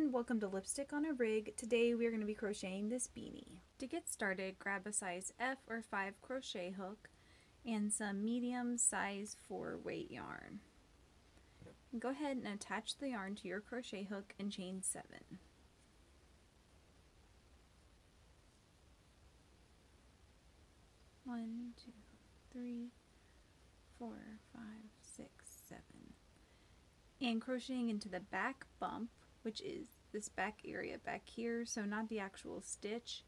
everyone, welcome to Lipstick on a Rig. Today we are going to be crocheting this beanie. To get started, grab a size F or 5 crochet hook and some medium size 4 weight yarn. Go ahead and attach the yarn to your crochet hook and chain 7. One, two, three, 4, 5, 6, 7. And crocheting into the back bump, which is this back area back here, so not the actual stitch,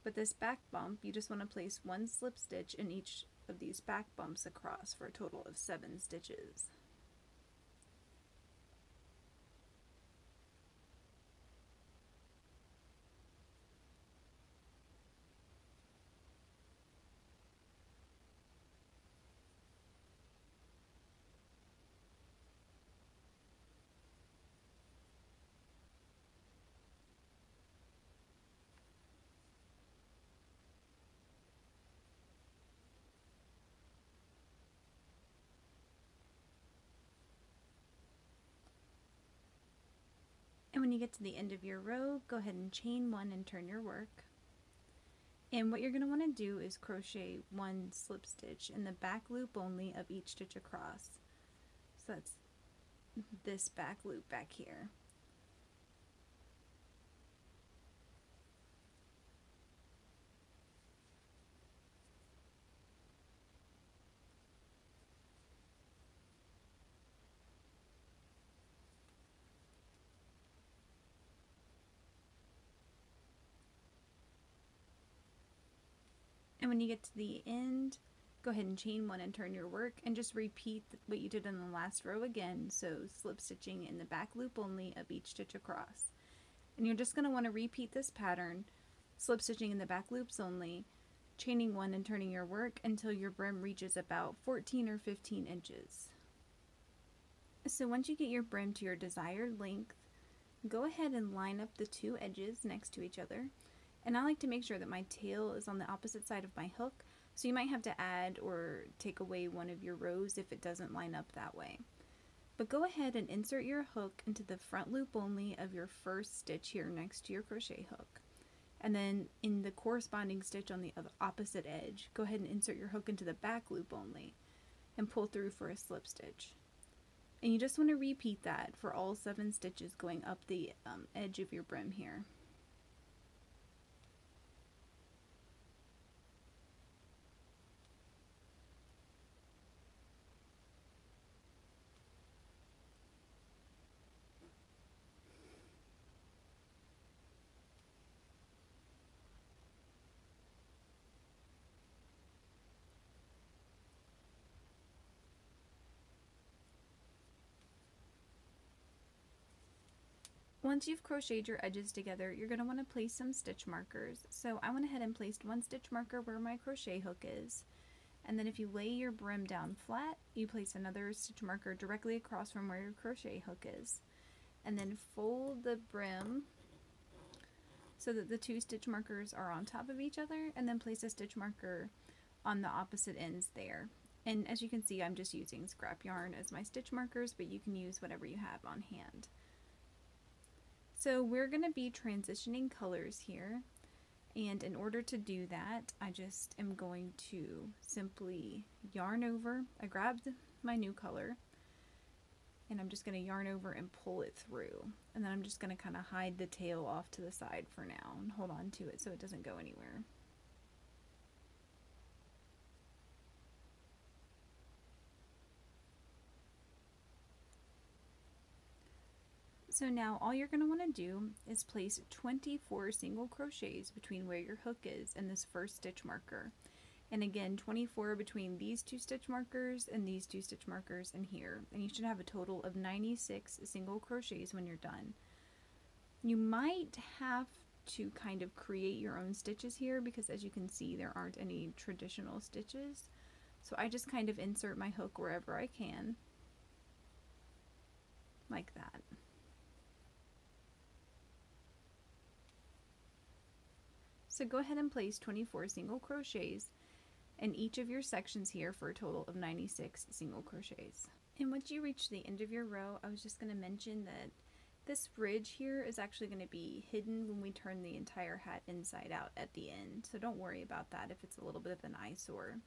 but this back bump, you just want to place 1 slip stitch in each of these back bumps across for a total of 7 stitches. And when you get to the end of your row, go ahead and chain 1 and turn your work. And what you're going to want to do is crochet 1 slip stitch in the back loop only of each stitch across. So that's this back loop back here. And when you get to the end, go ahead and chain 1 and turn your work and just repeat what you did in the last row again, so slip stitching in the back loop only of each stitch across. And you're just going to want to repeat this pattern, slip stitching in the back loops only, chaining 1 and turning your work until your brim reaches about 14 or 15 inches. So once you get your brim to your desired length, go ahead and line up the 2 edges next to each other. And I like to make sure that my tail is on the opposite side of my hook, so you might have to add or take away one of your rows if it doesn't line up that way. But go ahead and insert your hook into the front loop only of your first stitch here next to your crochet hook. And then in the corresponding stitch on the opposite edge, go ahead and insert your hook into the back loop only and pull through for a slip stitch. And you just want to repeat that for all 7 stitches going up the edge of your brim here. Once you've crocheted your edges together, you're going to want to place some stitch markers. So I went ahead and placed 1 stitch marker where my crochet hook is. And then if you lay your brim down flat, you place another stitch marker directly across from where your crochet hook is. And then fold the brim so that the 2 stitch markers are on top of each other, and then place a stitch marker on the opposite ends there. And as you can see, I'm just using scrap yarn as my stitch markers, but you can use whatever you have on hand. So we're going to be transitioning colors here, and in order to do that, I just am going to simply yarn over. I grabbed my new color, and I'm just going to yarn over and pull it through, and then I'm just going to kind of hide the tail off to the side for now and hold on to it so it doesn't go anywhere. So now all you're going to want to do is place 24 single crochets between where your hook is and this first stitch marker. And again, 24 between these 2 stitch markers and these 2 stitch markers and here. And you should have a total of 96 single crochets when you're done. You might have to kind of create your own stitches here because as you can see there aren't any traditional stitches. So I just kind of insert my hook wherever I can, like that. So go ahead and place 24 single crochets in each of your sections here for a total of 96 single crochets. And once you reach the end of your row, I was just going to mention that This ridge here is actually going to be hidden when we turn the entire hat inside out at the end, so don't worry about that if it's a little bit of an eyesore.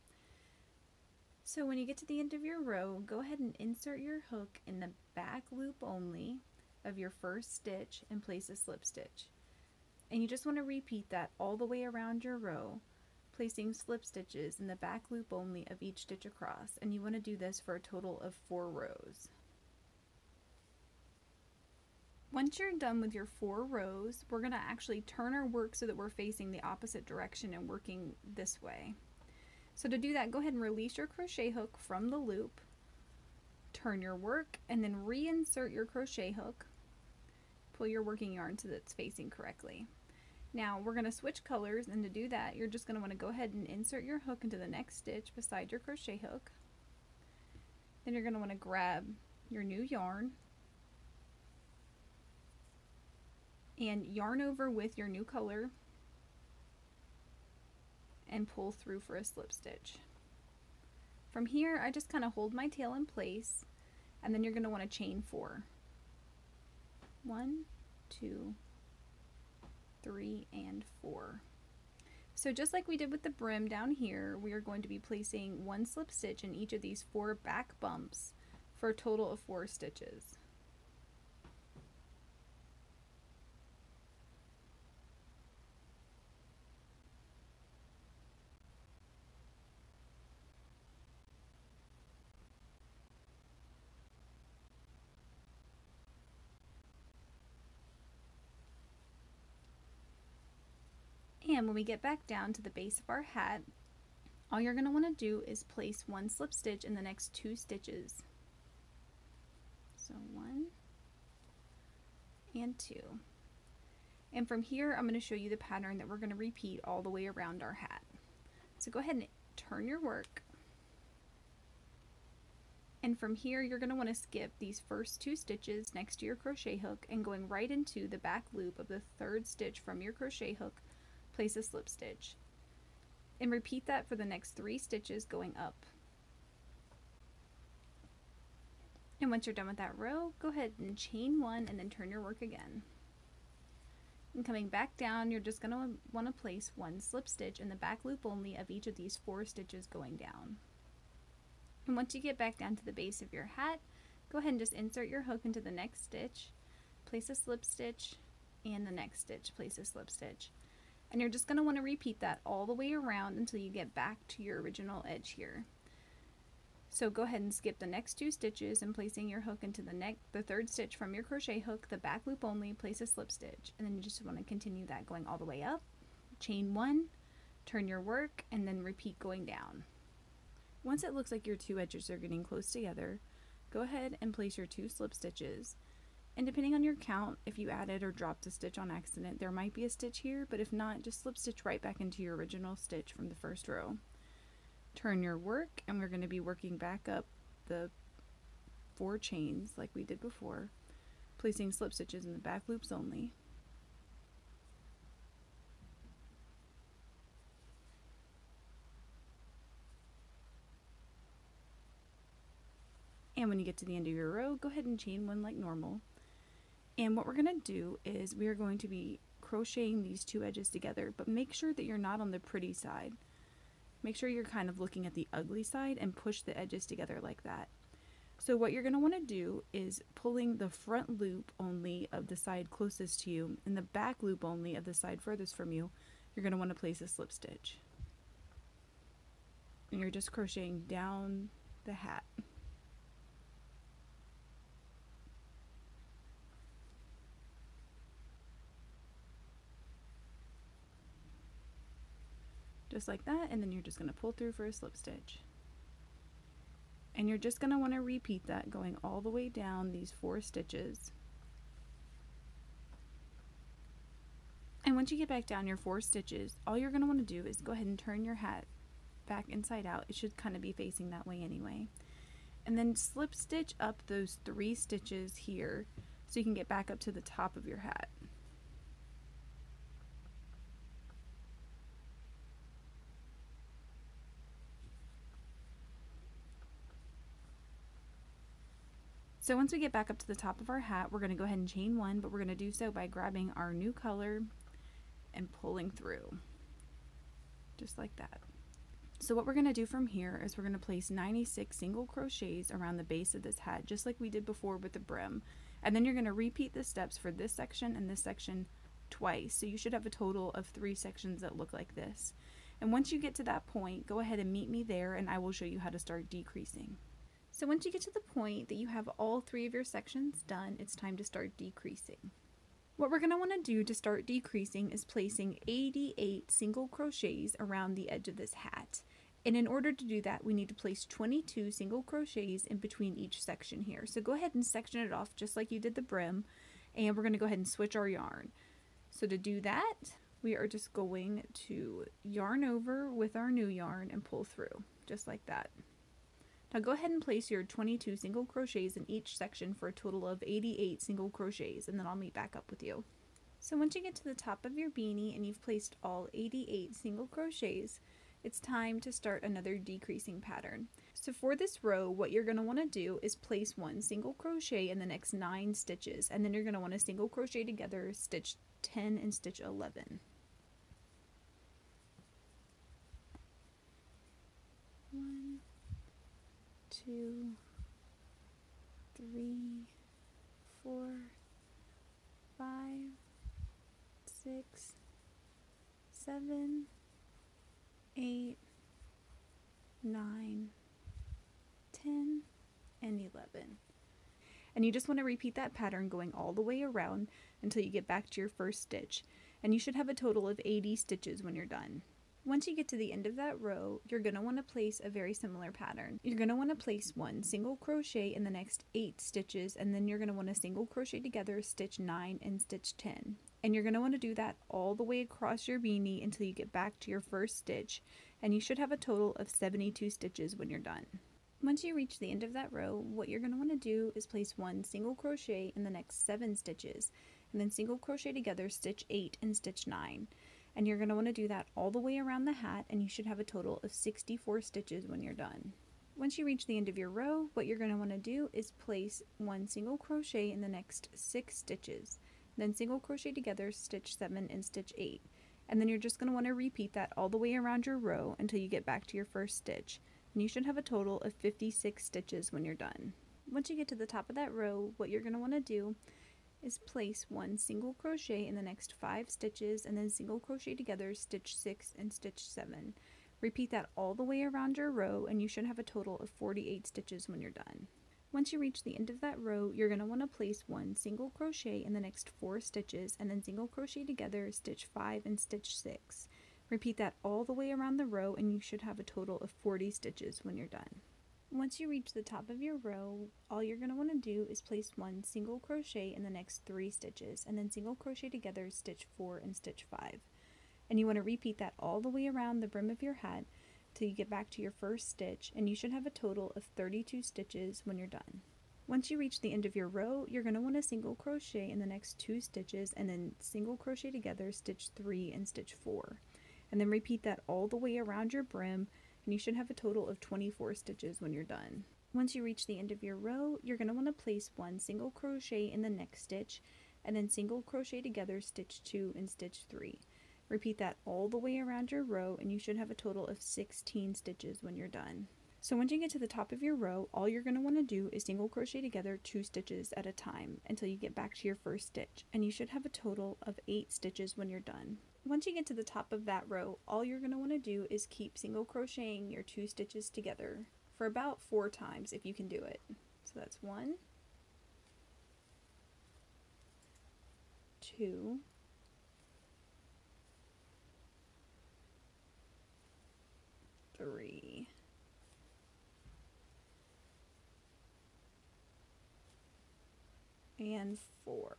So when you get to the end of your row, go ahead and insert your hook in the back loop only of your first stitch and place a slip stitch. And you just want to repeat that all the way around your row, placing slip stitches in the back loop only of each stitch across, and you want to do this for a total of 4 rows. Once you're done with your 4 rows, we're going to actually turn our work so that we're facing the opposite direction and working this way. So to do that, go ahead and release your crochet hook from the loop, turn your work, and then reinsert your crochet hook. Pull your working yarn so that it's facing correctly. Now we're going to switch colors, and to do that, you're just going to want to go ahead and insert your hook into the next stitch beside your crochet hook. Then you're going to want to grab your new yarn and yarn over with your new color and pull through for a slip stitch. From here, I just kind of hold my tail in place, and then you're going to want to chain 4. 1, 2, 3, and 4. So just like we did with the brim down here, we are going to be placing 1 slip stitch in each of these 4 back bumps for a total of 4 stitches. And when we get back down to the base of our hat, all you're going to want to do is place 1 slip stitch in the next 2 stitches. So 1 and 2. And from here, I'm going to show you the pattern that we're going to repeat all the way around our hat. So go ahead and turn your work. And from here, you're going to want to skip these first 2 stitches next to your crochet hook and going right into the back loop of the 3rd stitch from your crochet hook, place a slip stitch. And repeat that for the next 3 stitches going up. And once you're done with that row, go ahead and chain 1 and then turn your work again. And coming back down, you're just going to want to place 1 slip stitch in the back loop only of each of these 4 stitches going down. And once you get back down to the base of your hat, go ahead and just insert your hook into the next stitch, place a slip stitch, and the next stitch, place a slip stitch. And you're just going to want to repeat that all the way around until you get back to your original edge here. So go ahead and skip the next 2 stitches and placing your hook into the 3rd stitch from your crochet hook, the back loop only, place a slip stitch. And then you just want to continue that going all the way up, chain 1, turn your work, and then repeat going down. Once it looks like your 2 edges are getting close together, go ahead and place your 2 slip stitches. And depending on your count, if you added or dropped a stitch on accident, there might be a stitch here, but if not, just slip stitch right back into your original stitch from the first row. Turn your work, and we're going to be working back up the 4 chains like we did before, placing slip stitches in the back loops only. And when you get to the end of your row, go ahead and chain 1 like normal. And what we're going to do is we are going to be crocheting these 2 edges together, but make sure that you're not on the pretty side. Make sure you're kind of looking at the ugly side and push the edges together like that. So what you're going to want to do is pulling the front loop only of the side closest to you and the back loop only of the side furthest from you, you're going to want to place a slip stitch. And you're just crocheting down the hat. Just like that, and then you're just going to pull through for a slip stitch. And you're just going to want to repeat that going all the way down these 4 stitches. And once you get back down your 4 stitches, all you're going to want to do is go ahead and turn your hat back inside out. It should kind of be facing that way anyway. And then slip stitch up those 3 stitches here so you can get back up to the top of your hat. So once we get back up to the top of our hat, we're going to go ahead and chain one, but we're going to do so by grabbing our new color and pulling through, just like that. So what we're going to do from here is we're going to place 96 single crochets around the base of this hat, just like we did before with the brim. And then you're going to repeat the steps for this section and this section twice. So you should have a total of 3 sections that look like this. And once you get to that point, go ahead and meet me there and I will show you how to start decreasing. So once you get to the point that you have all 3 of your sections done, it's time to start decreasing. What we're going to want to do to start decreasing is placing 88 single crochets around the edge of this hat. And in order to do that, we need to place 22 single crochets in between each section here. So go ahead and section it off just like you did the brim, and we're going to go ahead and switch our yarn. So to do that, we are just going to yarn over with our new yarn and pull through, just like that. Now go ahead and place your 22 single crochets in each section for a total of 88 single crochets, and then I'll meet back up with you. So once you get to the top of your beanie and you've placed all 88 single crochets, it's time to start another decreasing pattern. So for this row, what you're going to want to do is place 1 single crochet in the next 9 stitches, and then you're going to want to single crochet together, stitch 10 and stitch 11. 1, 2, 3, 4, 5, 6, 7, 8, 9, 10, and 11. And you just want to repeat that pattern going all the way around until you get back to your first stitch. And you should have a total of 80 stitches when you're done. Once you get to the end of that row, you're going to want to place a very similar pattern. You're going to want to place 1 single crochet in the next 8 stitches, and then you're going to want to single crochet together, stitch 9 and stitch 10. And you're going to want to do that all the way across your beanie until you get back to your first stitch, and you should have a total of 72 stitches when you're done. Once you reach the end of that row, what you're going to want to do is place 1 single crochet in the next 7 stitches, and then single crochet together, stitch 8 and stitch 9. And you're going to want to do that all the way around the hat, and you should have a total of 64 stitches when you're done. Once you reach the end of your row, what you're going to want to do is place 1 single crochet in the next 6 stitches, then single crochet together, stitch 7 and stitch 8. And then you're just going to want to repeat that all the way around your row until you get back to your first stitch. And you should have a total of 56 stitches when you're done. Once you get to the top of that row, what you're going to want to do is place 1 single crochet in the next 5 stitches, and then single crochet together, stitch 6 and stitch 7. Repeat that all the way around your row, and you should have a total of 48 stitches when you're done. Once you reach the end of that row, you're going to want to place 1 single crochet in the next 4 stitches, and then single crochet together, stitch 5 and stitch 6. Repeat that all the way around the row, and you should have a total of 40 stitches when you're done. Once you reach the top of your row, all you're going to want to do is place 1 single crochet in the next 3 stitches, and then single crochet together, stitch 4 and stitch 5. And you want to repeat that all the way around the brim of your hat till you get back to your first stitch, and you should have a total of 32 stitches when you're done. Once you reach the end of your row, you're going to want to single crochet in the next 2 stitches, and then single crochet together, stitch 3 and stitch 4. And then repeat that all the way around your brim, and you should have a total of 24 stitches when you're done. Once you reach the end of your row, you're going to want to place 1 single crochet in the next stitch, and then single crochet together, stitch 2 and stitch 3. Repeat that all the way around your row, and you should have a total of 16 stitches when you're done. So once you get to the top of your row, all you're going to want to do is single crochet together 2 stitches at a time until you get back to your first stitch, and you should have a total of 8 stitches when you're done. Once you get to the top of that row, all you're going to want to do is keep single crocheting your 2 stitches together for about 4 times if you can do it. So that's 1, 2, 3, and 4.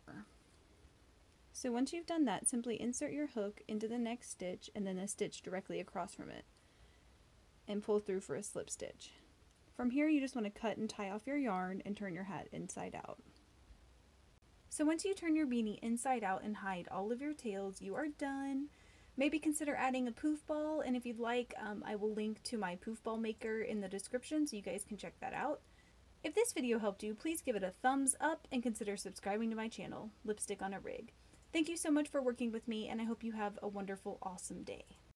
So once you've done that, simply insert your hook into the next stitch and then a stitch directly across from it and pull through for a slip stitch. From here, you just want to cut and tie off your yarn and turn your hat inside out. So once you turn your beanie inside out and hide all of your tails, you are done. Maybe consider adding a poof ball, and if you'd like, I will link to my poof ball maker in the description so you guys can check that out. If this video helped you, please give it a thumbs up and consider subscribing to my channel, Lipstick on a Rig. Thank you so much for working with me, and I hope you have a wonderful, awesome day.